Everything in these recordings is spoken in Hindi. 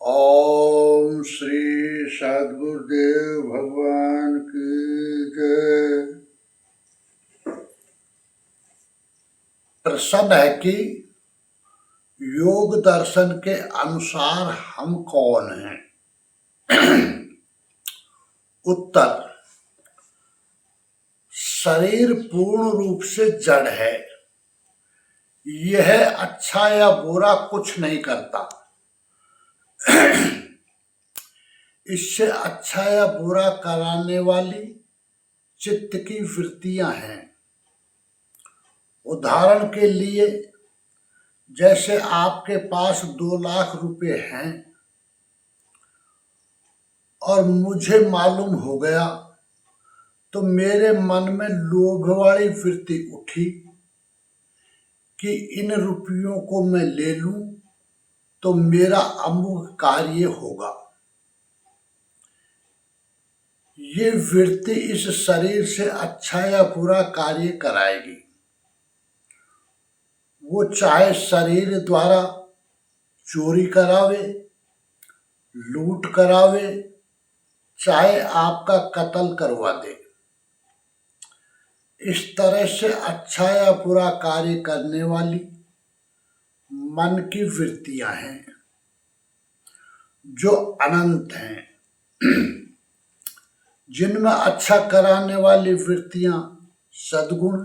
ओम श्री सद्गुरुदेव भगवान की जय। प्रश्न है कि योग दर्शन के अनुसार हम कौन हैं? उत्तर, शरीर पूर्ण रूप से जड़ है। यह अच्छा या बुरा कुछ नहीं करता। इससे अच्छा या बुरा कराने वाली चित्त की वृत्तियां हैं। उदाहरण के लिए, जैसे आपके पास 2 लाख रुपए हैं और मुझे मालूम हो गया तो मेरे मन में लोभ वाली वृत्ति उठी कि इन रुपयों को मैं ले लूं तो मेरा अमुक कार्य होगा। ये वृत्ति इस शरीर से अच्छा या बुरा कार्य कराएगी। वो चाहे शरीर द्वारा चोरी करावे, लूट करावे, चाहे आपका कत्ल करवा दे। इस तरह से अच्छा या बुरा कार्य करने वाली मन की वृत्तियां हैं जो अनंत हैं। जिनमें अच्छा कराने वाली वृत्तियां सद्गुण,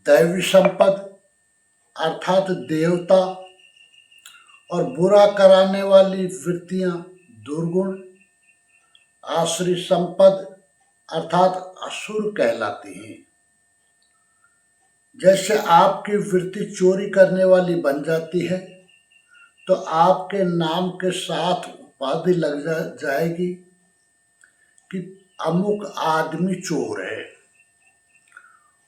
दैवी संपद अर्थात देवता, और बुरा कराने वाली वृत्तियां दुर्गुण, आसुरी संपद अर्थात असुर कहलाती हैं। जैसे आपकी वृत्ति चोरी करने वाली बन जाती है तो आपके नाम के साथ उपाधि लग जाएगी कि अमुक आदमी चोर है,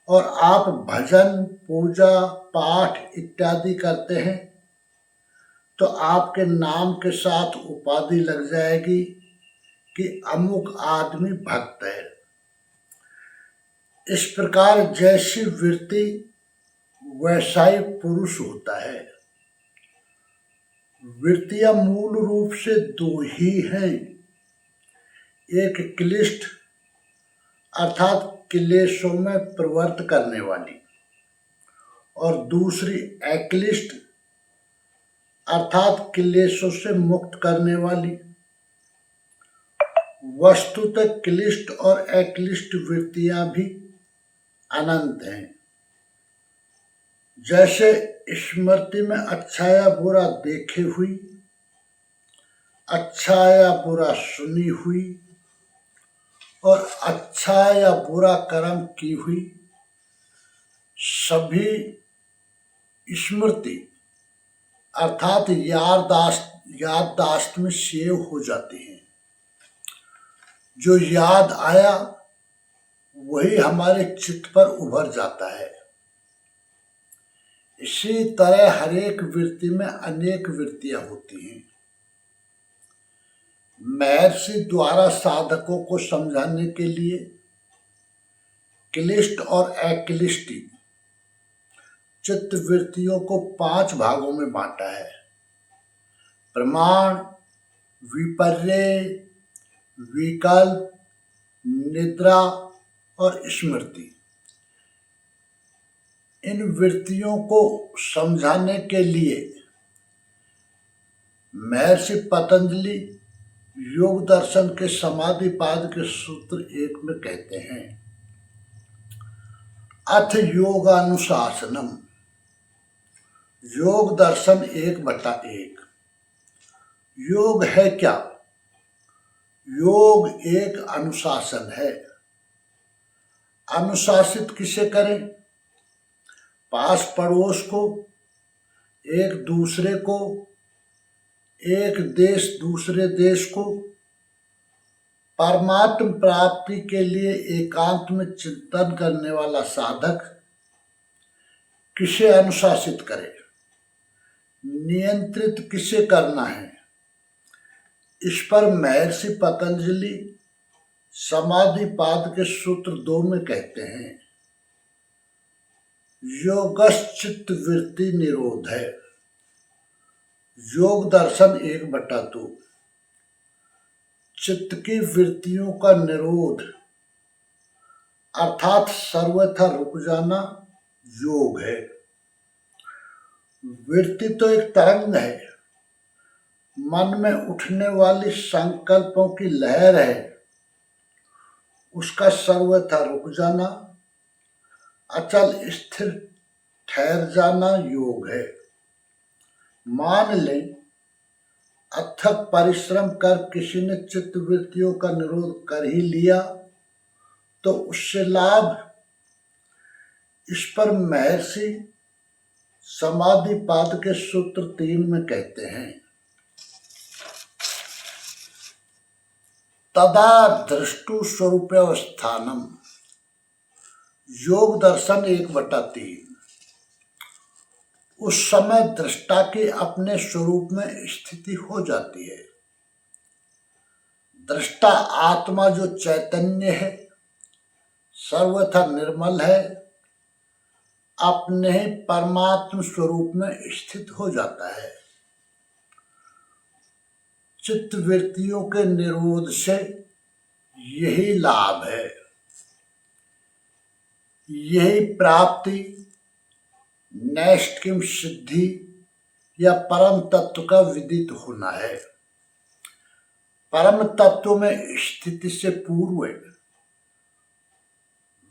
और आप भजन, पूजा, पाठ इत्यादि करते हैं तो आपके नाम के साथ उपाधि लग जाएगी कि अमुक आदमी भक्त है। इस प्रकार जैसी वृत्ति वैसा ही पुरुष होता है। वृत्तियां मूल रूप से 2 ही हैं, एक क्लिष्ट अर्थात क्लेशों में प्रवृत्त करने वाली, और दूसरी अक्लिष्ट अर्थात क्लेशों से मुक्त करने वाली। वस्तुतः क्लिष्ट और अक्लिष्ट वृत्तियां भी अनंत हैं। जैसे स्मृति में अच्छा या बुरा देखे हुई, अच्छा या बुरा सुनी हुई, और अच्छा या बुरा कर्म की हुई सभी स्मृति अर्थात याददाश्त में सेव हो जाती हैं। जो याद आया वही हमारे चित्त पर उभर जाता है। इसी तरह हर एक वृत्ति में अनेक वृत्तियां होती हैं। महर्षि द्वारा साधकों को समझाने के लिए क्लिष्ट और अक्लिष्ट चित्त वृत्तियों को 5 भागों में बांटा है: प्रमाण, विपर्य, विकल्प, निद्रा और स्मृति। इन वृत्तियों को समझाने के लिए महर्षि पतंजलि योग दर्शन के समाधिपाद के सूत्र 1 में कहते हैं, अथ योगानुशासनम। योग दर्शन 1/1। योग है क्या? योग एक अनुशासन है। अनुशासित किसे करें? पास पड़ोस को, एक दूसरे को, एक देश दूसरे देश को। परमात्म प्राप्ति के लिए एकांत में चिंतन करने वाला साधक किसे अनुशासित करे? नियंत्रित किसे करना है? इस पर महर्षि पतंजलि समाधिपाद के सूत्र 2 में कहते हैं, योगश्चित्त वृत्ति निरोध है। योग दर्शन 1/2 चित्त की वृत्तियों का निरोध अर्थात सर्वथा रुक जाना योग है। वृत्ति तो एक तरंग है, मन में उठने वाली संकल्पों की लहर है, उसका सर्वथा रुक जाना, अचल स्थिर ठहर जाना योग है। मान लें अथक परिश्रम कर किसी ने चित्त वृत्तियों का निरोध कर ही लिया तो उससे लाभ। इस पर महर्षि समाधिपाद के सूत्र 3 में कहते हैं, तदा दृष्टु स्वरूपावस्थानम योग दर्शन 1/3 उस समय दृष्टा की अपने स्वरूप में स्थिति हो जाती है। दृष्टा आत्मा जो चैतन्य है, सर्वथा निर्मल है, अपने ही परमात्म स्वरूप में स्थित हो जाता है। चित्त वृत्तियों के निरोध से यही लाभ है, यही प्राप्ति, नैष्ठिक सिद्धि या परम तत्व का विदित होना है। परम तत्व में स्थिति से पूर्व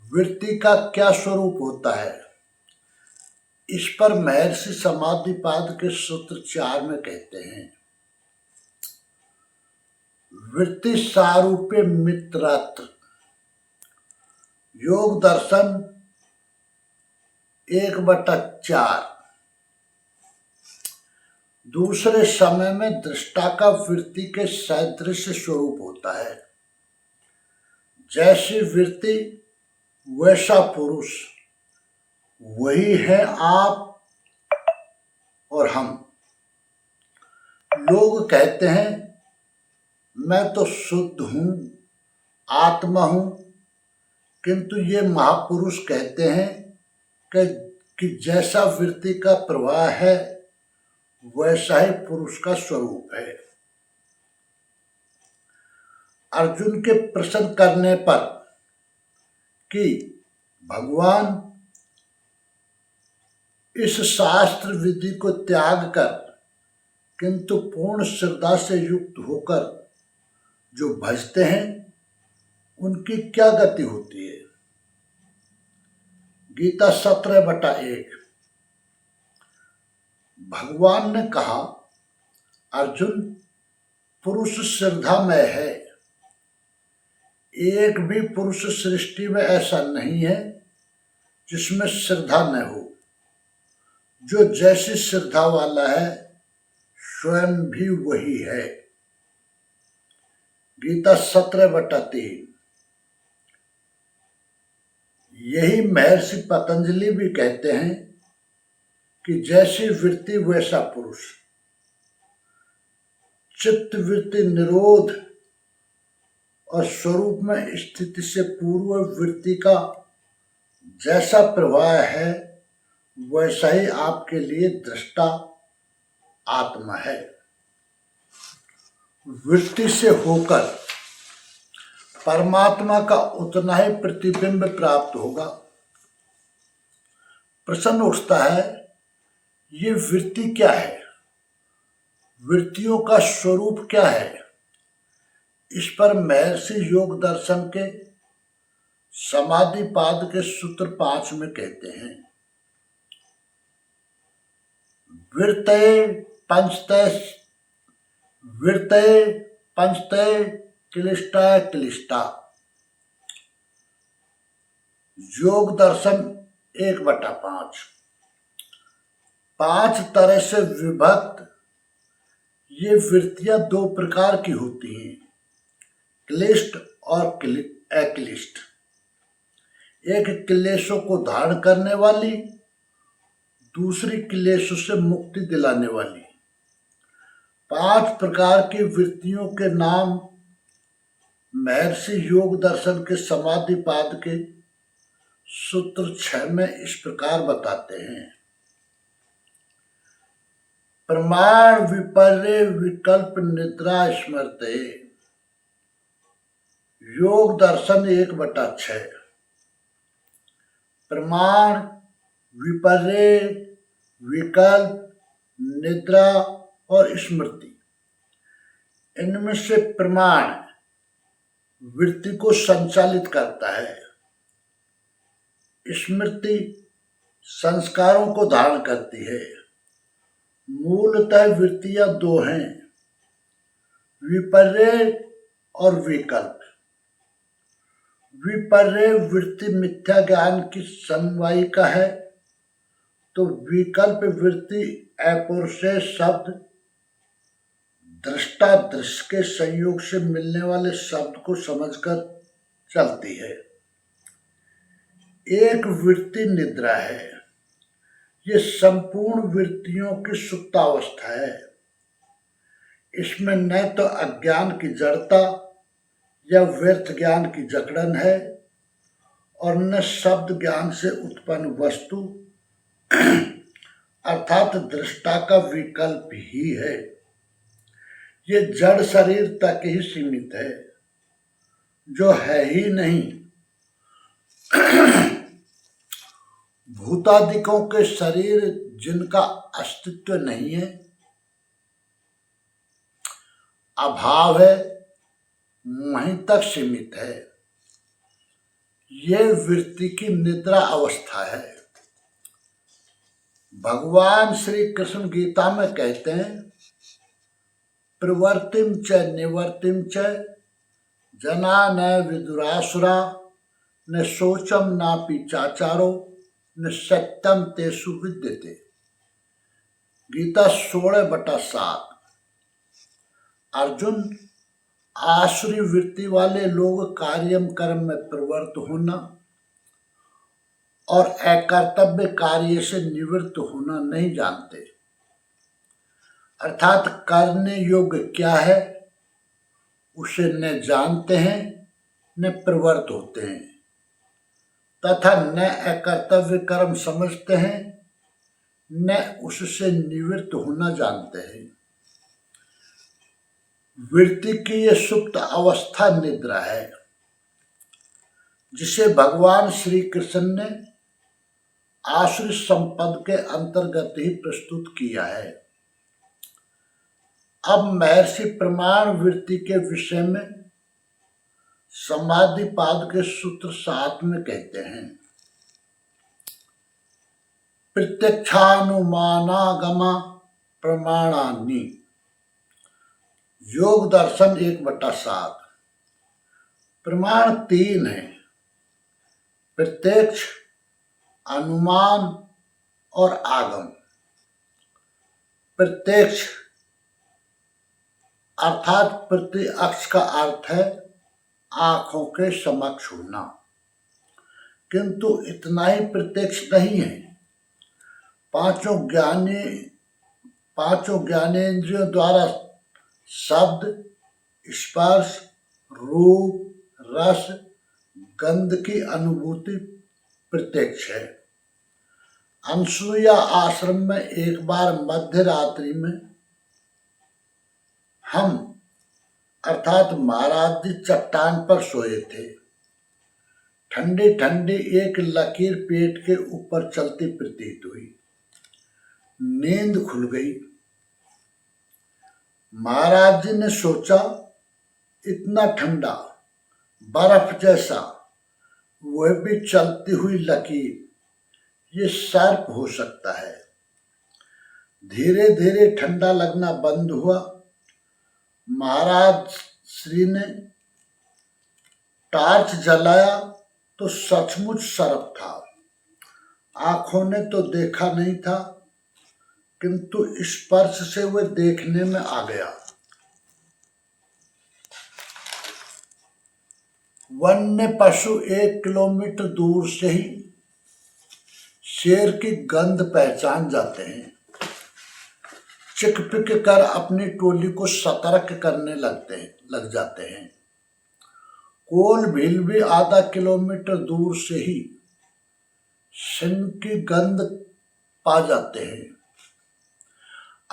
वृत्ति का क्या स्वरूप होता है, इस पर महर्षि समाधिपाद के सूत्र 4 में कहते हैं, वृत्ति सारूप्य मित्रत्व योग दर्शन 1/4 दूसरे समय में दृष्टा का वृत्ति के सदृश स्वरूप होता है। जैसी वृत्ति वैसा पुरुष, वही है आप और हम। लोग कहते हैं मैं तो शुद्ध हूं, आत्मा हूं, किंतु ये महापुरुष कहते हैं कि जैसा वृत्ति का प्रवाह है वैसा ही पुरुष का स्वरूप है। अर्जुन के प्रश्न करने पर कि भगवान इस शास्त्र विधि को त्याग कर किंतु पूर्ण श्रद्धा से युक्त होकर जो भजते हैं उनकी क्या गति होती है। गीता 17/1 भगवान ने कहा, अर्जुन पुरुष श्रद्धामय है, एक भी पुरुष सृष्टि में ऐसा नहीं है जिसमें श्रद्धा न हो। जो जैसी श्रद्धा वाला है स्वयं भी वही है। गीता 17/3 यही महर्षि पतंजलि भी कहते हैं कि जैसी वृत्ति वैसा पुरुष। चित्त वृत्ति निरोध और स्वरूप में स्थिति से पूर्व वृत्ति का जैसा प्रवाह है वैसा ही आपके लिए दृष्टा आत्मा है। वृत्ति से होकर परमात्मा का उतना ही प्रतिबिंब प्राप्त होगा। प्रश्न उठता है, ये वृत्ति क्या है, वृत्तियों का स्वरूप क्या है। इस पर महर्षि योग दर्शन के समाधिपाद के सूत्र 5 में कहते हैं, वृत्तये पंचतये क्लिष्टा योग दर्शन 1/5 5 तरह से विभक्त ये वृत्तियां 2 प्रकार की होती हैं, क्लिष्ट और अक्लिष्ट। एक क्लेशों को धारण करने वाली, दूसरी क्लेशों से मुक्ति दिलाने वाली। 5 प्रकार की वृत्तियों के नाम महर्षि योग दर्शन के समाधिपाद के सूत्र 6 में इस प्रकार बताते हैं, प्रमाण विपर्य विकल्प निद्रा स्मृते। योग दर्शन 1/6। प्रमाण विपर्य विकल्प निद्रा और स्मृति, इनमें से प्रमाण वृत्ति को संचालित करता है, स्मृति संस्कारों को धारण करती है। मूलतः वृत्तियां दो हैं, विपर्य और विकल्प। विपर्य वृत्ति मिथ्या ज्ञान की समवायिका है, तो विकल्प वृत्ति अपौरुषेय शब्द दृष्टा दृश्य के संयोग से मिलने वाले शब्द को समझकर चलती है। एक वृत्ति निद्रा है, ये संपूर्ण वृत्तियों की सुप्तावस्था है। इसमें न तो अज्ञान की जड़ता या व्यर्थ ज्ञान की जकड़न है और न शब्द ज्ञान से उत्पन्न वस्तु अर्थात दृष्टा का विकल्प ही है। ये जड़ शरीर तक ही सीमित है, जो है ही नहीं। भूतादिकों के शरीर जिनका अस्तित्व नहीं है, अभाव है, वहीं तक सीमित है। ये वृत्ति की निद्रा अवस्था है। भगवान श्री कृष्ण गीता में कहते हैं, प्रवृत्तिम च निवर्तिम च जना न विदुरासुरा न शोचम नापि चाचारो न सत्यम तेसु विद्यते। गीता 16/7। अर्जुन, आसुरी वृत्ति वाले लोग कार्यम कर्म में प्रवृत्त होना और अकर्तव्य कार्य से निवृत्त होना नहीं जानते। अर्थात करने योग्य क्या है उसे न जानते हैं न प्रवृत्त होते हैं, तथा न अकर्तव्य कर्म समझते हैं न उससे निवृत्त होना जानते हैं। वृत्ति की ये सुप्त अवस्था निद्रा है, जिसे भगवान श्री कृष्ण ने आसुरी संपद के अंतर्गत ही प्रस्तुत किया है। अब महर्षि प्रमाण वृत्ति के विषय में समाधिपाद के सूत्र 7 में कहते हैं, प्रत्यक्षानुमानागमा प्रमाणानि। योग दर्शन 1/7। प्रमाण 3 है, प्रत्यक्ष, अनुमान और आगम। प्रत्यक्ष अर्थात प्रत्यक्ष का अर्थ है आंखों के समक्ष होना, किंतु इतना ही प्रत्यक्ष नहीं है। पांचों ज्ञानेंद्रियों द्वारा शब्द, स्पर्श, रूप, रस, गंध की अनुभूति प्रत्यक्ष है। अनसुईया आश्रम में एक बार मध्य रात्रि में हम अर्थात महाराज जी चट्टान पर सोए थे। ठंडी ठंडी एक लकीर पेट के ऊपर चलती प्रतीत हुई। नींद खुल गई। महाराज जी ने सोचा, इतना ठंडा, बर्फ जैसा, वह भी चलती हुई लकीर, ये सर्प हो सकता है। धीरे धीरे ठंडा लगना बंद हुआ। महाराज श्री ने टार्च जलाया तो सचमुच सर्प था। आंखों ने तो देखा नहीं था, किंतु स्पर्श से वह देखने में आ गया। वन्य पशु 1 किलोमीटर दूर से ही शेर की गंध पहचान जाते हैं। चिक पिक कर अपनी टोली को सतर्क करने लग जाते हैं। कोल भील भी आधा किलोमीटर दूर से ही सिंह की गंध पा जाते हैं।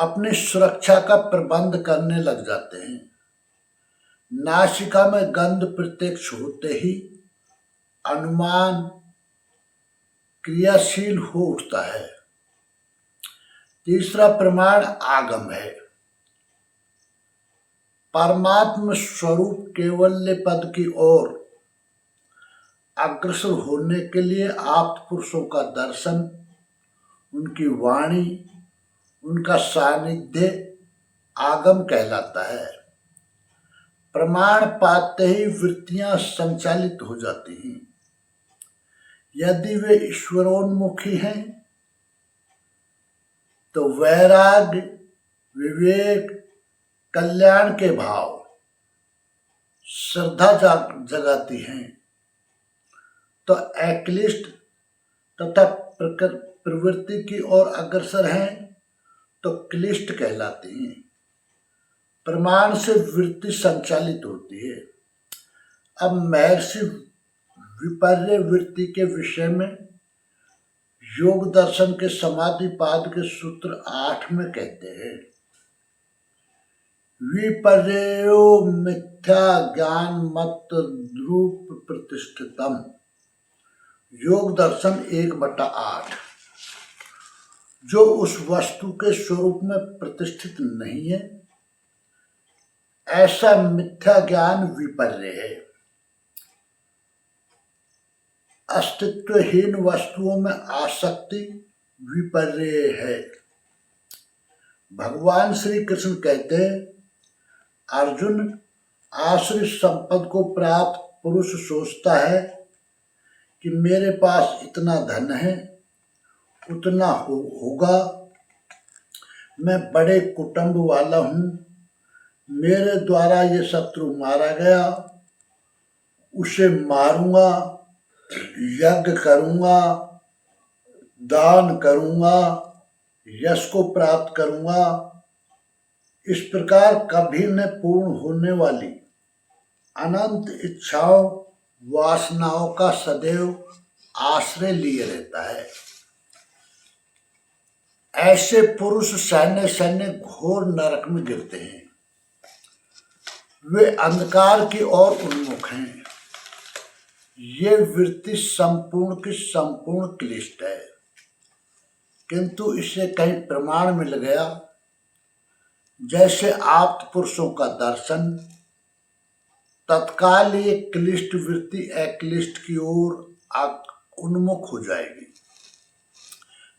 अपनी सुरक्षा का प्रबंध करने लग जाते हैं। नासिका में गंध प्रत्यक्ष होते ही अनुमान क्रियाशील हो उठता है। तीसरा प्रमाण आगम है। परमात्म स्वरूप केवल्य पद की ओर अग्रसर होने के लिए आप्त पुरुषों का दर्शन, उनकी वाणी, उनका सानिध्य आगम कहलाता है। प्रमाण पाते ही वृत्तियां संचालित हो जाती हैं। यदि वे ईश्वरोन्मुखी हैं तो वैराग्य, विवेक, कल्याण के भाव, श्रद्धा जगाती हैं। तो अक्लिष्ट तथा प्रवृत्ति की ओर अग्रसर हैं तो क्लिष्ट कहलाती हैं। प्रमाण से वृत्ति संचालित होती है। अब महर्षि विपर्य वृत्ति के विषय में योग दर्शन के समाधि पाद के सूत्र 8 में कहते हैं, विपर्यो मिथ्या ज्ञान मत रूप प्रतिष्ठितम। योग दर्शन 1/8। जो उस वस्तु के स्वरूप में प्रतिष्ठित नहीं है, ऐसा मिथ्या ज्ञान विपर्य है। अस्तित्वहीन वस्तुओं में आसक्ति विपर्य है। भगवान श्री कृष्ण कहते हैं, अर्जुन, आश्रित संपद को प्राप्त पुरुष सोचता है कि मेरे पास इतना धन है, उतना होगा, मैं बड़े कुटुंब वाला हूँ, मेरे द्वारा ये शत्रु मारा गया, उसे मारूंगा, यज्ञ करूंगा, दान करूंगा, यश को प्राप्त करूंगा। इस प्रकार कभी न पूर्ण होने वाली अनंत इच्छाओं, वासनाओं का सदैव आश्रय लिए रहता है। ऐसे पुरुष सैन्य सैन्य घोर नरक में गिरते हैं। वे अंधकार की ओर उन्मुख हैं। ये वृत्ति संपूर्ण की संपूर्ण क्लिष्ट है, किंतु इसे कहीं प्रमाण मिल गया, जैसे आप्त पुरुषों का दर्शन, तत्काल ये क्लिष्ट वृत्ति अक्लिष्ट की ओर उन्मुख हो जाएगी।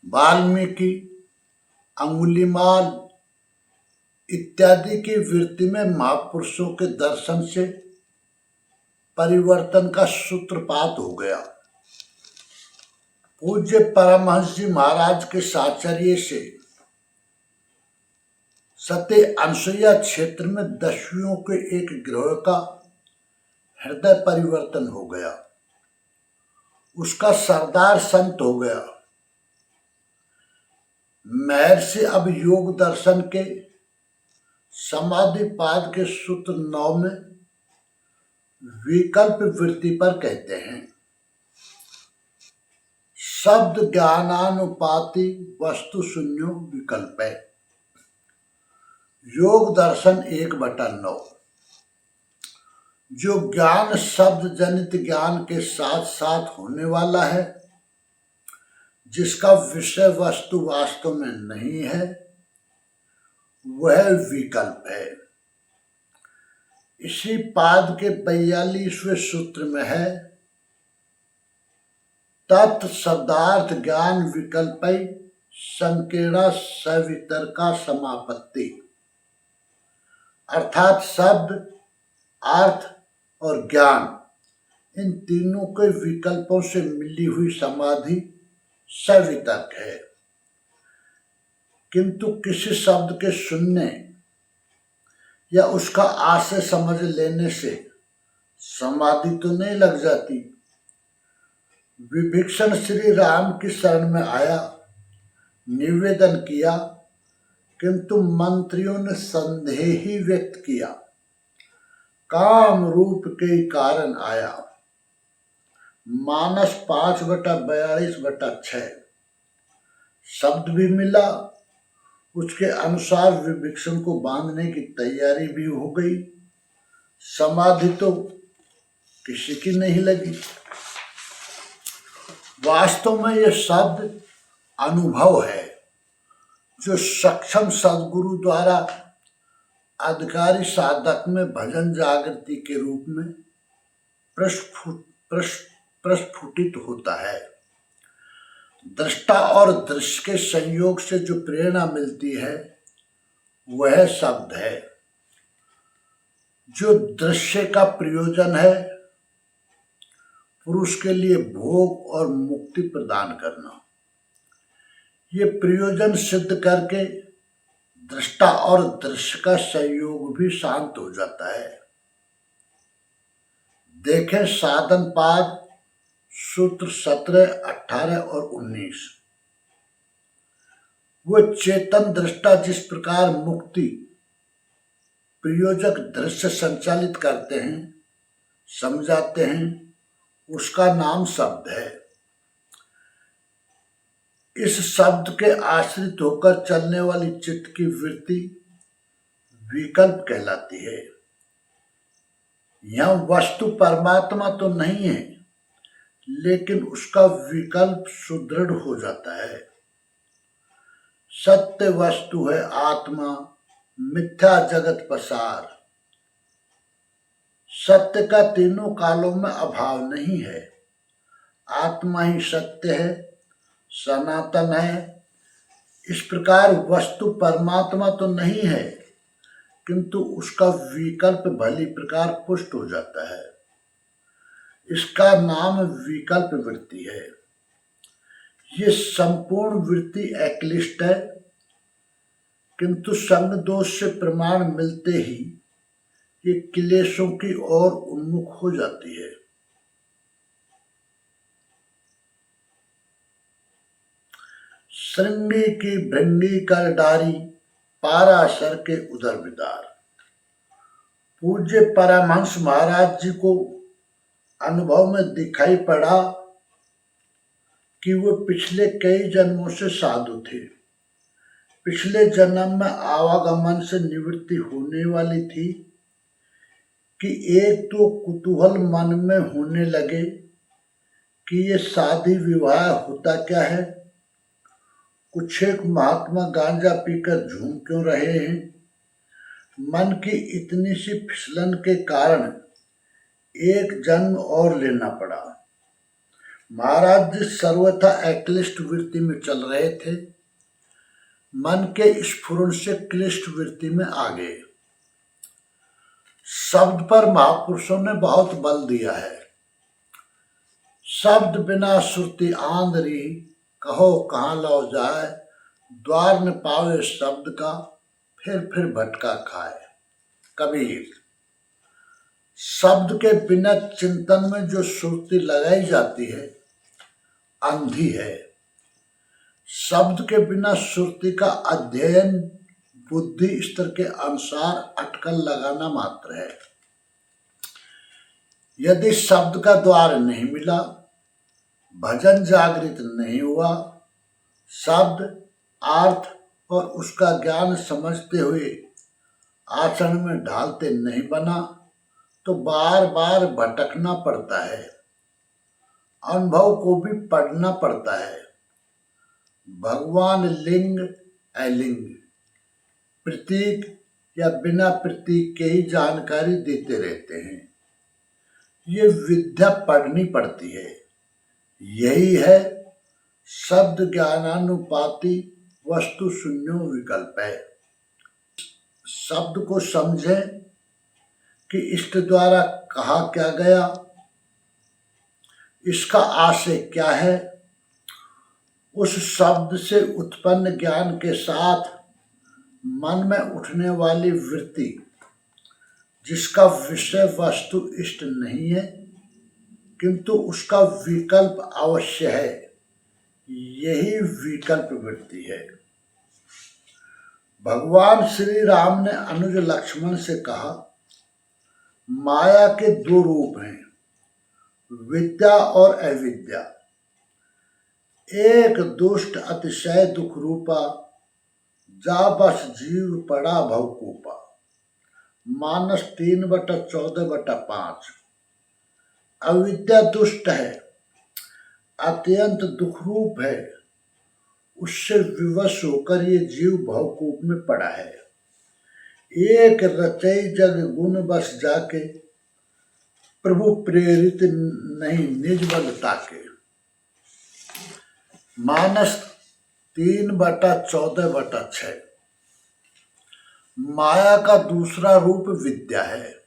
वाल्मीकि, अंगुलिमाल इत्यादि की वृत्ति में महापुरुषों के दर्शन से परिवर्तन का सूत्रपात हो गया। पूज्य परमहंस जी महाराज के साचर्य से सत्य अनसुईया क्षेत्र में दस्युओं के एक ग्रह का हृदय परिवर्तन हो गया। उसका सरदार संत हो गया। महर्षि अब योग दर्शन के समाधि पाद के सूत्र 9 में विकल्प वृत्ति पर कहते हैं, शब्द ज्ञानानुपाति वस्तु शून्यो विकल्प है। योग दर्शन 1/9। जो ज्ञान शब्द जनित ज्ञान के साथ साथ होने वाला है, जिसका विषय वस्तु वास्तव में नहीं है, वह विकल्प है। इसी पाद के 42वें सूत्र में है, तत् शब्दार्थ ज्ञान विकल्पै संकीर्णा सवितर्का समापत्ति। अर्थात शब्द, अर्थ और ज्ञान, इन तीनों के विकल्पों से मिली हुई समाधि सवितर्क है। किंतु किसी शब्द के सुनने या उसका आशय समझ लेने से समाधि तो नहीं लग जाती। विभीषण श्री राम की शरण में आया, निवेदन किया, किंतु मंत्रियों ने संदेह ही व्यक्त किया। काम रूप के कारण आया। मानस 5/42/6। शब्द भी मिला, उसके अनुसार विभीषण को बांधने की तैयारी भी हो गई। समाधि तो किसी की नहीं लगी। वास्तव में यह शब्द अनुभव है जो सक्षम सद्गुरु द्वारा अधिकारी साधक में भजन जागृति के रूप में प्रस्फुटित होता है। दृष्टा और दृश्य के संयोग से जो प्रेरणा मिलती है वह शब्द है। जो दृश्य का प्रयोजन है पुरुष के लिए भोग और मुक्ति प्रदान करना। ये प्रयोजन सिद्ध करके दृष्टा और दृश्य का संयोग भी शांत हो जाता है। देखें साधन पाद सूत्र 17, 18 और 19। वो चेतन दृष्टा जिस प्रकार मुक्ति प्रयोजक दृश्य संचालित करते हैं, समझाते हैं, उसका नाम शब्द है। इस शब्द के आश्रित होकर चलने वाली चित्त की वृत्ति विकल्प कहलाती है। यह वस्तु परमात्मा तो नहीं है, लेकिन उसका विकल्प सुदृढ़ हो जाता है। सत्य वस्तु है आत्मा, मिथ्या जगत पसार। सत्य का तीनों कालों में अभाव नहीं है। आत्मा ही सत्य है, सनातन है। इस प्रकार वस्तु परमात्मा तो नहीं है, किंतु उसका विकल्प भली प्रकार पुष्ट हो जाता है। इसका नाम विकल्प वृत्ति है। ये संपूर्ण वृत्ति अक्लिष्ट है, किंतु संग दोष से प्रमाण मिलते ही ये क्लेशों की ओर उन्मुख हो जाती है। श्रृंगी की भृंगी कर डारी, पाराशर के उदर विदार। पूज्य परमहंस महाराज जी को अनुभव में दिखाई पड़ा कि वो पिछले कई जन्मों से साधु थे। पिछले जन्म में आवागमन से निवृत्ति होने वाली थी कि एक तो कुतूहल मन में होने लगे कि ये शादी विवाह होता क्या है। कुछ एक महात्मा गांजा पीकर झूम क्यों रहे हैं। मन की इतनी सी फिसलन के कारण एक जन्म और लेना पड़ा। महाराज जी सर्वथा अक्लिष्ट वृत्ति में चल रहे थे। मन के स्फुरण से क्लिष्ट वृत्ति में आ गए। शब्द पर महापुरुषों ने बहुत बल दिया है। शब्द बिना सुरती आंधरी, कहो कहाँ लो जाए। द्वार न पावे शब्द का, फिर भटका खाए। कबीर। शब्द के बिना चिंतन में जो सुरती लगाई जाती है अंधी है। शब्द के बिना सुरती का अध्ययन बुद्धि स्तर के अनुसार अटकल लगाना मात्र है। यदि शब्द का द्वार नहीं मिला, भजन जागृत नहीं हुआ, शब्द अर्थ और उसका ज्ञान समझते हुए आचरण में ढालते नहीं बना, तो बार बार भटकना पड़ता है। अनुभव को भी पढ़ना पड़ता है। भगवान लिंग अलिंग, प्रतीक या बिना प्रतीक के ही जानकारी देते रहते हैं। ये विद्या पढ़नी पड़ती है। यही है शब्द ज्ञानानुपाति वस्तु शून्यो विकल्प है। शब्द को समझें कि इष्ट द्वारा कहा क्या गया, इसका आशय क्या है। उस शब्द से उत्पन्न ज्ञान के साथ मन में उठने वाली वृत्ति जिसका विषय वस्तु इष्ट नहीं है, किंतु उसका विकल्प अवश्य है, यही विकल्प वृत्ति है। भगवान श्री राम ने अनुज लक्ष्मण से कहा, माया के दो रूप हैं, विद्या और अविद्या। एक दुष्ट अतिशय दुख रूपा जा बस जीव पड़ा भवकूपा। मानस 3/14/5। अविद्या दुष्ट है, अत्यंत दुखरूप है, उससे विवश होकर ये जीव भवकूप में पड़ा है। एक रचई जग गुण बस जाके, प्रभु प्रेरित नहीं निज बल ताके। मानस 3/14/6। माया का दूसरा रूप विद्या है,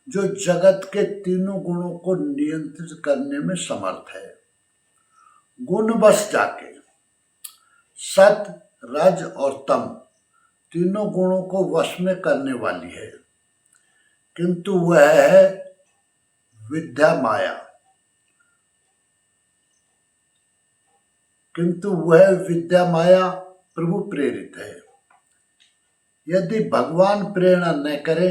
जो जगत के तीनों गुणों को नियंत्रित करने में समर्थ है। गुण बस जाके, सत, रज और तम तीनों गुणों को वश में करने वाली है, किंतु वह है विद्या माया। प्रभु प्रेरित है। यदि भगवान प्रेरणा न करे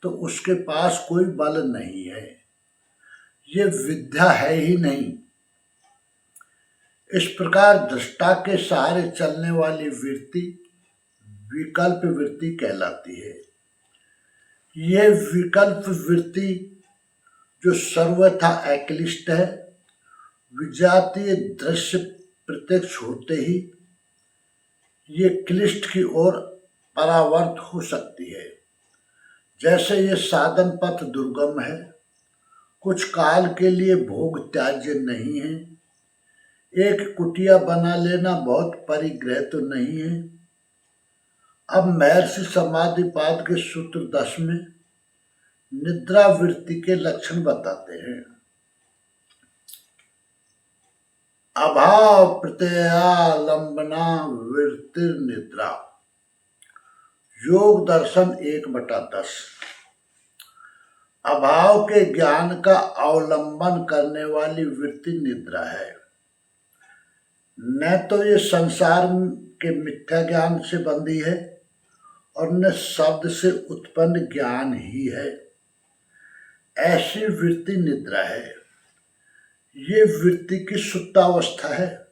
तो उसके पास कोई बल नहीं है, ये विद्या है ही नहीं। इस प्रकार दृष्टा के सहारे चलने वाली वृत्ति विकल्प वृत्ति कहलाती है। यह विकल्प वृत्ति जो सर्वथा अक्लिष्ट है, विजातीय दृश्य प्रत्यक्ष होते ही ये क्लिष्ट की ओर परावर्त हो सकती है। जैसे ये साधन पथ दुर्गम है, कुछ काल के लिए भोग त्याज्य नहीं है, एक कुटिया बना लेना बहुत परिग्रह तो नहीं है। अब महर्षि समाधिपाद के सूत्र 10 में निद्रा वृत्ति के लक्षण बताते हैं। अभाव प्रत्ययालंबना वृत्तिर निद्रा। योग दर्शन 1/10। अभाव के ज्ञान का अवलंबन करने वाली वृत्ति निद्रा है। न तो ये संसार के मिथ्या ज्ञान से बंधी है और न शब्द से उत्पन्न ज्ञान ही है। ऐसी वृत्ति निद्रा है। ये वृत्ति की सुप्तावस्था है,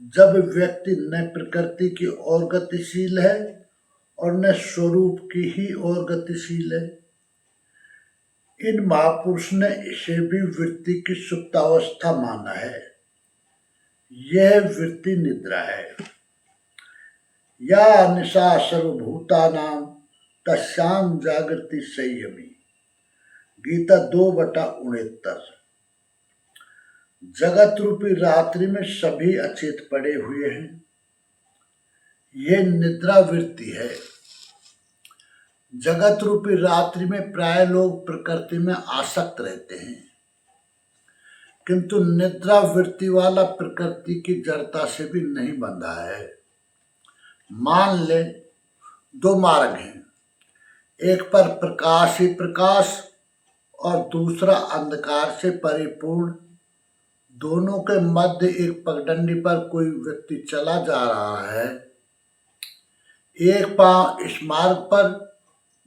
जब व्यक्ति न प्रकृति की ओर गतिशील है और न स्वरूप की ही ओर गतिशील है। इन महापुरुष ने इसे भी वृत्ति की सुप्तावस्था माना है। यह वृत्ति निद्रा है। या निशा सर्वभूतानां तस्यां जागृति संयमी। गीता 2/69। जगत रूपी रात्रि में सभी अचेत पड़े हुए हैं, यह निद्रा वृत्ति है। जगत रूपी रात्रि में प्राय लोग प्रकृति में आसक्त रहते हैं, किंतु निद्रा वृत्ति वाला प्रकृति की जड़ता से भी नहीं बंधा है। मान ले 2 मार्ग हैं, एक पर प्रकाश ही प्रकाश और दूसरा अंधकार से परिपूर्ण। दोनों के मध्य एक पगडंडी पर कोई व्यक्ति चला जा रहा है, एक पांव इस मार्ग पर,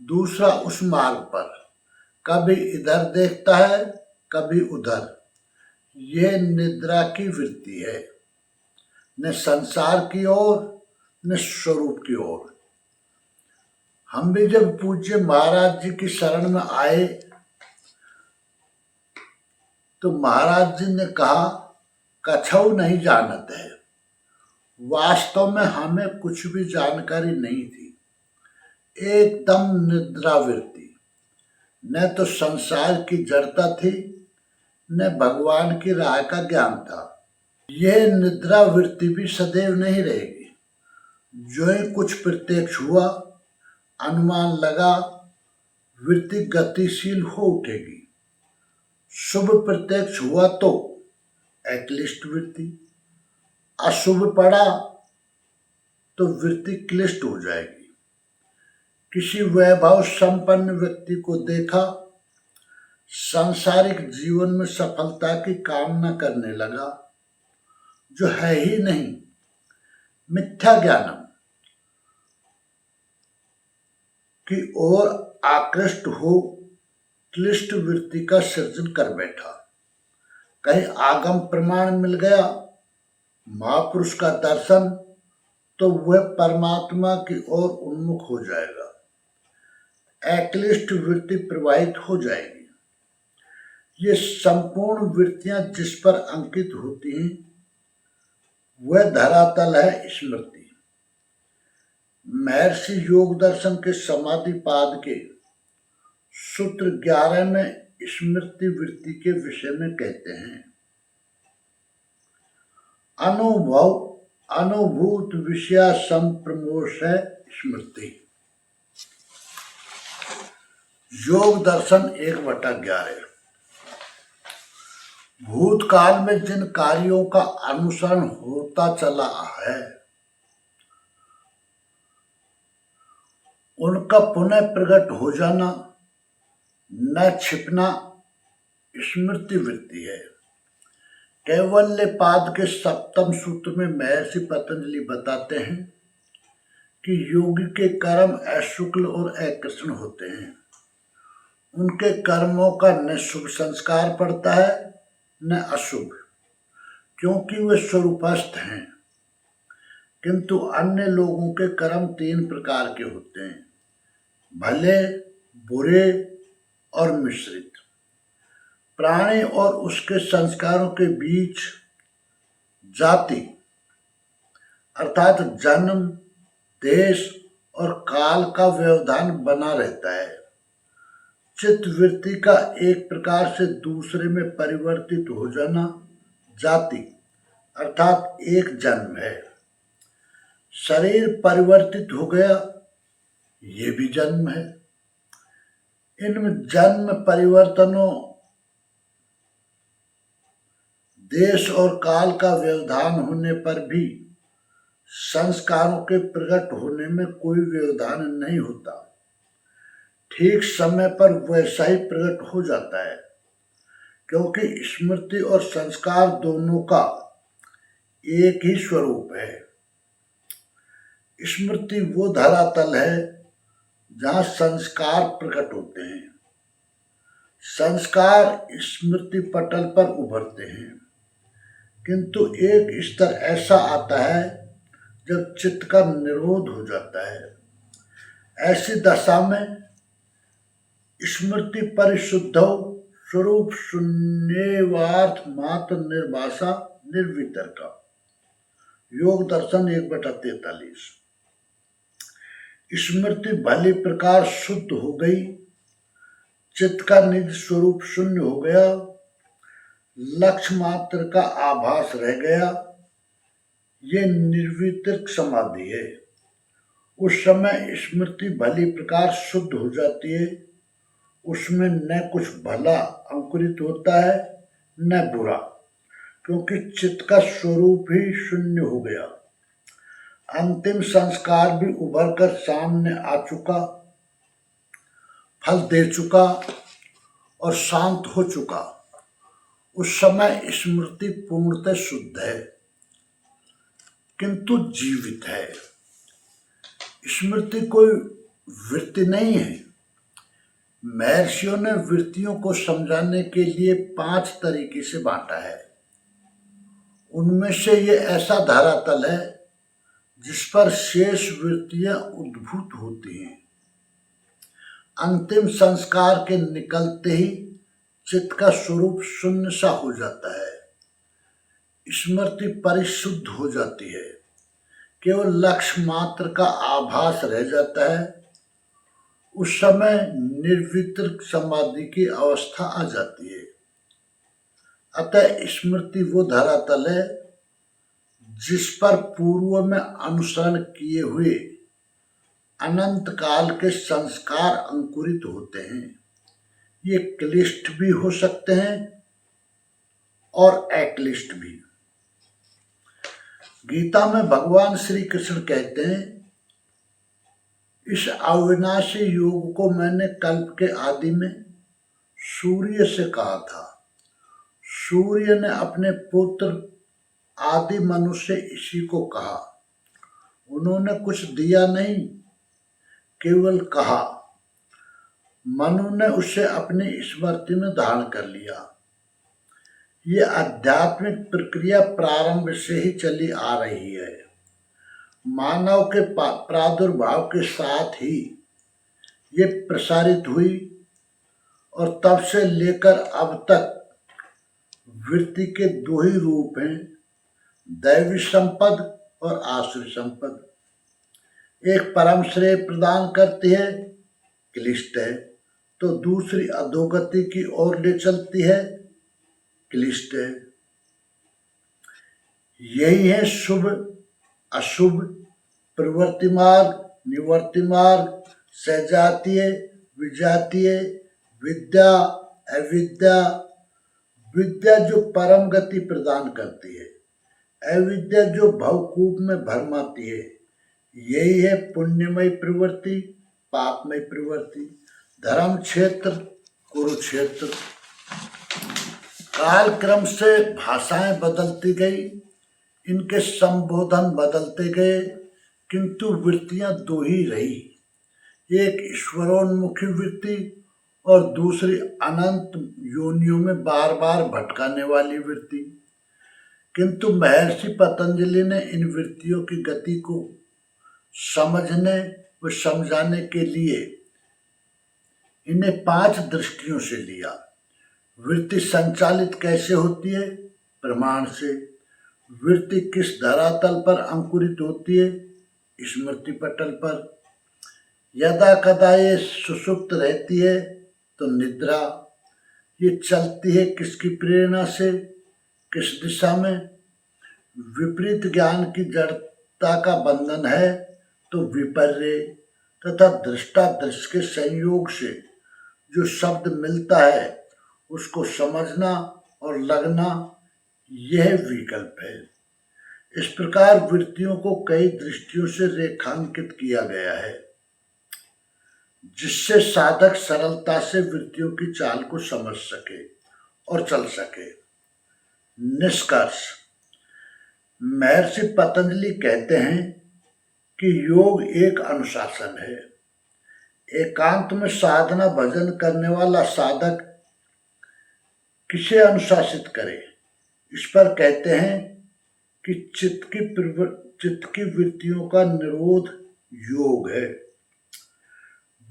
दूसरा उस मार्ग पर। कभी इधर देखता है, कभी उधर। यह निद्रा की वृत्ति है, न संसार की ओर न स्वरूप की ओर। हम भी जब पूज्य महाराज जी की शरण में आए तो महाराज जी ने कहा, कछऊ नहीं जानत है। वास्तव में हमें कुछ भी जानकारी नहीं थी, एकदम निद्रावृत्ति। न तो संसार की जड़ता थी, न भगवान की राह का ज्ञान था। यह निद्रावृत्ति भी सदैव नहीं रहेगी। जो ही कुछ प्रत्यक्ष हुआ, अनुमान लगा, वृत्ति गतिशील हो उठेगी। शुभ प्रत्यक्ष हुआ तो अक्लिष्ट वृत्ति, अशुभ पड़ा तो वृत्ति क्लिष्ट हो जाएगी। किसी वैभव संपन्न व्यक्ति को देखा, सांसारिक जीवन में सफलता की कामना करने लगा, जो है ही नहीं, मिथ्या ज्ञानम की ओर आकृष्ट हो क्लिष्ट वृत्ति का सृजन कर बैठा। कहीं आगम प्रमाण मिल गया महापुरुष का दर्शन, तो वह परमात्मा की ओर उन्मुख हो जाएगा, अक्लिष्ट वृत्ति प्रवाहित हो जाएगी। ये संपूर्ण वृत्तियां जिस पर अंकित होती हैं वह धरातल है स्मृति। महर्षि योग दर्शन के समाधि पाद के सूत्र 11 में स्मृति वृत्ति के विषय में कहते हैं, अनुभूत विषया संप्रमोष है स्मृति। योग दर्शन 1/11। भूतकाल में जिन कार्यों का अनुसरण होता चला है उनका पुनः प्रकट हो जाना, न छिपना, स्मृति वृत्ति है। कैवल्यपाद के 7वें सूत्र में महर्षि पतंजलि बताते हैं कि योगी के कर्म अशुक्ल और अकृष्ण होते हैं। उनके कर्मों का न शुभ संस्कार पड़ता है न अशुभ, क्योंकि वे स्वरूपस्थ हैं। किंतु अन्य लोगों के कर्म 3 प्रकार के होते हैं, भले, बुरे और मिश्रित। प्राणी और उसके संस्कारों के बीच जाति अर्थात जन्म, देश और काल का व्यवधान बना रहता है। चित्त वृत्ति का एक प्रकार से दूसरे में परिवर्तित हो जाना जाति अर्थात एक जन्म है। शरीर परिवर्तित हो गया, ये भी जन्म है। इनमें जन्म परिवर्तनों, देश और काल का व्यवधान होने पर भी संस्कारों के प्रकट होने में कोई व्यवधान नहीं होता। ठीक समय पर वैसा ही प्रकट हो जाता है, क्योंकि स्मृति और संस्कार दोनों का एक ही स्वरूप है। स्मृति वो धरातल है जहाँ संस्कार प्रकट होते हैं। संस्कार स्मृति पटल पर उभरते हैं, किंतु एक स्तर ऐसा आता है जब चित्त का निरोध हो जाता है। ऐसी दशा में स्मृति परिशुद्धौ स्वरूप शून्यवार्थ मात्र निर्भाषा निर्वितर्का। योग दर्शन 1/43। स्मृति भली प्रकार शुद्ध हो गई, चित्त का निज स्वरूप शून्य हो गया, लक्ष्य मात्र का आभास रह गया, ये निर्वितर्क समाधि है। उस समय स्मृति भली प्रकार शुद्ध हो जाती है। उसमें न कुछ भला अंकुरित होता है न बुरा, क्योंकि चित्त का स्वरूप ही शून्य हो गया। अंतिम संस्कार भी उभर कर सामने आ चुका, फल दे चुका और शांत हो चुका। उस समय स्मृति पूर्णतः शुद्ध है, किंतु जीवित है। स्मृति कोई वृत्ति नहीं है। महर्षियों ने वृत्तियों को समझाने के लिए 5 तरीके से बांटा है। उनमें से ये ऐसा धरातल है जिस पर शेष वृत्तियां उद्भूत होती हैं। अंतिम संस्कार के निकलते ही चित्त का स्वरूप शून्य सा हो जाता है। स्मृति परिशुद्ध हो जाती है, केवल लक्ष्य मात्र का आभास रह जाता है। उस समय निर्वितर्क समाधि की अवस्था आ जाती है। अतः स्मृति वो धरातल है जिस पर पूर्व में अनुसरण किए हुए अनंत काल के संस्कार अंकुरित होते हैं। ये क्लिष्ट भी हो सकते हैं और अक्लिष्ट भी। गीता में भगवान श्री कृष्ण कहते हैं, इस अविनाशी योग को मैंने कल्प के आदि में सूर्य से कहा था। सूर्य ने अपने पुत्र आदि मनु से इसी को कहा। उन्होंने कुछ दिया नहीं, केवल कहा। मनु ने उसे अपनी स्मृति में धारण कर लिया। ये आध्यात्मिक प्रक्रिया प्रारंभ से ही चली आ रही है। मानव के प्रादुर्भाव के साथ ही ये प्रसारित हुई और तब से लेकर अब तक वृत्ति के दो ही रूप हैं, दैवी संपद और आसुरी संपद। एक परम श्रेय प्रदान करती है, क्लिष्ट है, तो दूसरी अधोगति की ओर ले चलती है, क्लिष्ट है। यही है शुभ अशुभ, प्रवृत्ति मार्ग, निवृत्ति मार्ग, सजातीय विजातीय, विद्या अविद्या। विद्या जो परम गति प्रदान करती है, अविद्या जो भवकूप में भरमाती है। यही है पुण्यमय प्रवृत्ति, पापमय प्रवृत्ति। धर्म क्षेत्र, कुरुक्षेत्र। कालक्रम से भाषाएं बदलती गई, इनके संबोधन बदलते गए, किंतु वृत्तियां दो ही रही, एक ईश्वरोन्मुखी वृत्ति और दूसरी अनंत योनियों में बार बार भटकाने वाली वृत्ति। किंतु महर्षि पतंजलि ने इन वृत्तियों की गति को समझने व समझाने के लिए इन्हें 5 दृष्टियों से लिया। वृत्ति संचालित कैसे होती है? प्रमाण से। वृत्ति किस धरातल पर अंकुरित होती है? स्मृति पटल पर। यदा कदा ये सुसुप्त रहती है तो निद्रा। ये चलती है किसकी प्रेरणा से? किस दिशा में? विपरीत ज्ञान की जड़ता का बंधन है तो विपर्य, तथा दृष्टा दृश्य के संयोग से जो शब्द मिलता है उसको समझना और लगना, यह विकल्प है। इस प्रकार वृत्तियों को कई दृष्टियों से रेखांकित किया गया है, जिससे साधक सरलता से वृत्तियों की चाल को समझ सके और चल सके। निष्कर्ष, महर्षि पतंजलि कहते हैं कि योग एक अनुशासन है। एकांत में साधना भजन करने वाला साधक किसे अनुशासित करे? इस पर कहते हैं कि चित्त की वृत्तियों का निरोध योग है।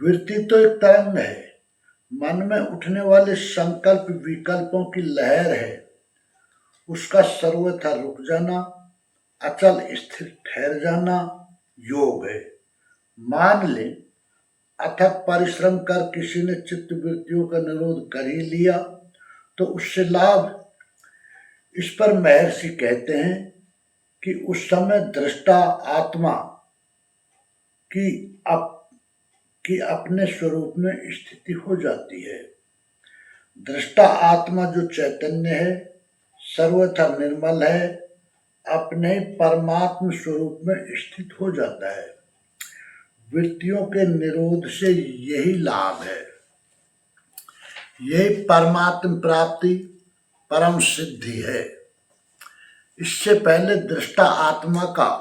वृत्ति तो एक तरंग है, मन में उठने वाले संकल्प विकल्पों की लहर है। उसका सर्वथा रुक जाना, अचल स्थिर ठहर जाना योग है। मान ले अथक परिश्रम कर किसी ने चित्त वृत्तियों का निरोध कर ही लिया तो उससे लाभ। इस पर महर्षि कहते हैं कि उस समय दृष्टा आत्मा की अपने स्वरूप में स्थिति हो जाती है। दृष्टा आत्मा जो चैतन्य है, सर्वथा निर्मल है, अपने परमात्म स्वरूप में स्थित हो जाता है। वृत्तियों के निरोध से यही लाभ है, यही परमात्म प्राप्ति, परम सिद्धि है। इससे पहले दृष्टा आत्मा का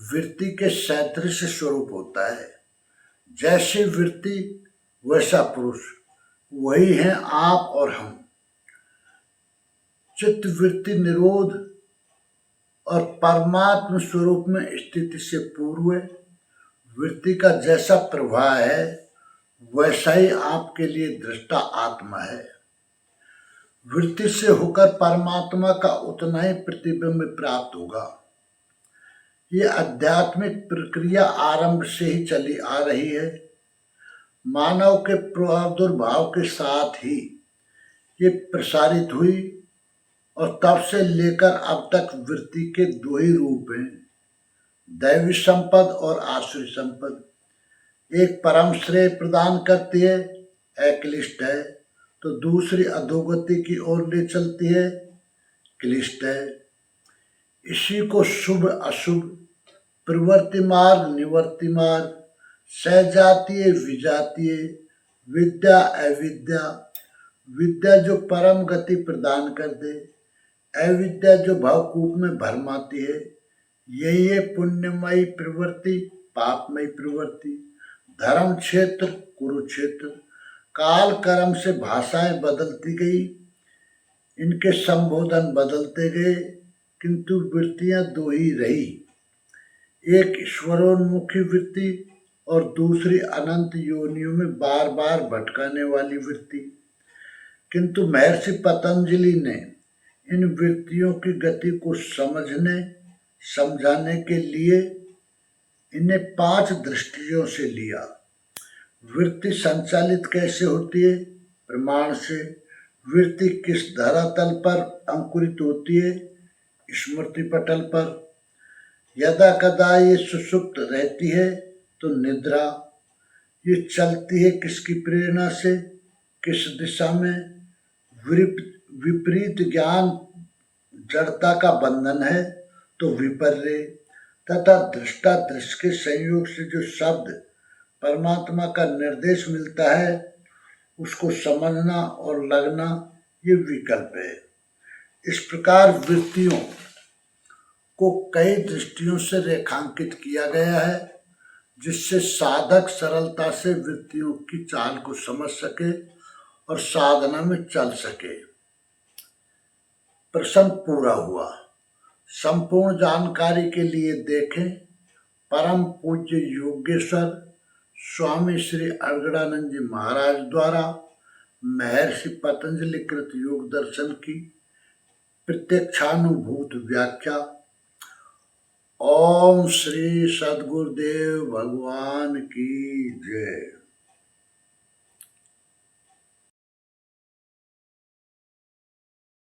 वृत्ति के सदृश स्वरूप होता है। जैसी वृत्ति वैसा पुरुष, वही है आप और हम। चित्त वृत्ति निरोध और परमात्म स्वरूप में स्थिति से पूर्व वृत्ति का जैसा प्रवाह है, वैसा ही आपके लिए दृष्टा आत्मा है। वृत्ति से होकर परमात्मा का उतना ही प्रतिबिंब प्राप्त होगा। ये आध्यात्मिक प्रक्रिया आरंभ से ही चली आ रही है। मानव के प्रादुर्भाव के साथ ही ये प्रसारित हुई और तब से लेकर अब तक वृत्ति के दो ही रूप हैं, दैवी संपद और आसुरी संपद। एक परम श्रेय प्रदान करती है, अक्लिष्ट है, तो दूसरी अधोगति की ओर ले चलती है, क्लिष्ट है। इसी को शुभ अशुभ, प्रवृत्ति मार्ग निवृत्ति मार्ग, सजातीय विजातीय, विद्या अविद्या। विद्या जो परम गति प्रदान कर दे, अविद्या जो भवकूप में भरमाती है। यही है पुण्यमयी प्रवृत्ति, पापमयी प्रवृत्ति। धर्म क्षेत्र, कुरुक्षेत्र। काल कर्म से भाषाएं बदलती गई, इनके संबोधन बदलते गए, किंतु वृत्तियां दो ही रही, एक ईश्वरोन्मुखी वृत्ति और दूसरी अनंत योनियों में बार बार भटकाने वाली वृत्ति। किंतु महर्षि पतंजलि ने इन वृत्तियों की गति को समझने समझाने के लिए इन्हें 5 दृष्टियों से लिया। वृत्ति संचालित कैसे होती है? प्रमाण से। वृत्ति किस धरातल पर अंकुरित होती है? स्मृति पटल पर। यदा कदा ये सुषुप्त रहती है तो निद्रा। ये चलती है किसकी प्रेरणा से? किस दिशा में? विपरीत ज्ञान जड़ता का बंधन है तो विपर्य, तथा दृष्टा दृश्य के संयोग से जो शब्द परमात्मा का निर्देश मिलता है उसको समझना और लगना, ये विकल्प है। इस प्रकार वृत्तियों को कई दृष्टियों से रेखांकित किया गया है, जिससे साधक सरलता से वृत्तियों की चाल को समझ सके और साधना में चल सके। प्रश्न पूरा हुआ। संपूर्ण जानकारी के लिए देखें परम पूज्य योगेश्वर स्वामी श्री अर्गड़ानंद जी महाराज द्वारा महर्षि पतंजलि कृत योग दर्शन की प्रत्यक्षानुभूत व्याख्या। ओम श्री सद्गुरुदेव भगवान की जय।